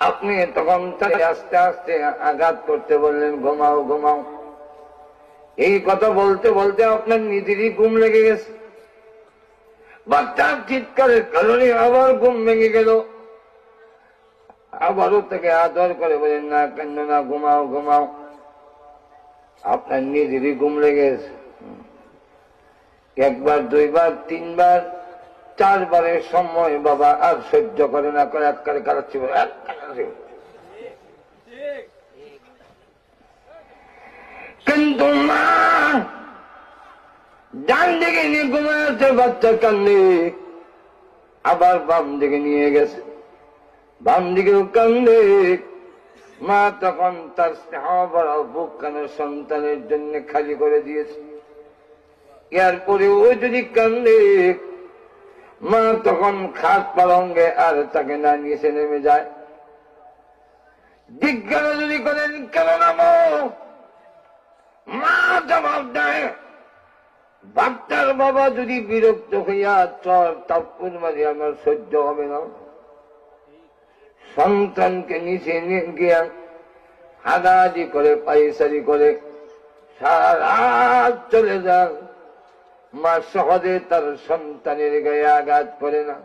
আপনি তখন তাকে আস্তে আস্তে আঘাত করতে বললেন, ঘুমাও ঘুমাও। এই কথা বলতে বলতে আপনার নিজেরই ঘুম লেগে গেছে। বাচ্চার চিৎকারের কারণে আবার ঘুম ভেঙে গেল। আবারও তাকে আদর করে বলেন, না কেন না, ঘুমাও ঘুমাও। আপনার নিজেরই ঘুম লেগে গেছে। একবার, দুইবার, তিনবার, চারবারের সময় বাবা আর সহ্য করে না, করে একবারে কাটাচ্ছি, কিন্তু মা ডান দিকে নিয়ে ঘুমাচ্ছে, বাচ্চা কান্দে। আবার বাম দিকে নিয়ে গেছে, বাম দিকেও কান্দে। মা তখন তার স্নেহ বড় বুক কেন সন্তানের জন্য খালি করে দিয়েছে। এরপরে ও যদি কান্দে, মা তখন খাট পালঙ্গে আর তাকে না নিচে নেমে যায়। জিজ্ঞাসা যদি করেন কেন নামো, মা জবাব দেয়, বাচ্চার বাবা যদি বিরক্ত হইয়া চর তাপ্পুর মারি আমার সহ্য হবে না। সন্তানকে নিচে নিয়ে গিয়া হাদাহাদি করে, পাইসারি করে সারা রাত চলে যান। মা সহজে তার সন্তানের গায়ে আঘাত করে না।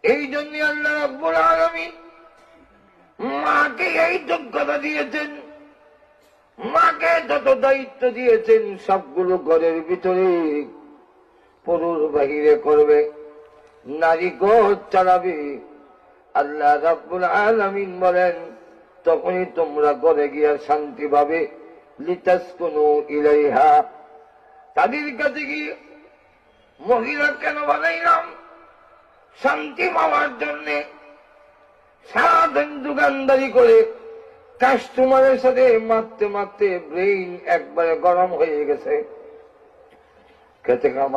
এই জন্য আল্লাহ রাব্বুল আলামিন মাকে এই যোগ্যতা দিয়েছেন, মাকে যত দায়িত্ব দিয়েছেন সবগুলো ঘরের ভিতরে পুরুষ বাহিরে করবে, নারী ঘর চালাবে। আল্লাহ রাব্বুল আলামিন বলেন, তখনই তোমরা ঘরে গিয়া শান্তি পাবে। লিতাসকুনু ইলাইহা, তাদের কাছে গিয়ে মহিলা কেন বানাইলাম? শান্তি পাওয়ার জন্য। সারাদিন দোকানদারি করে কাস্টমারের সাথে মারতে মারতে ব্রেইন একবারে গরম হয়ে গেছে। খেতে খাওয়া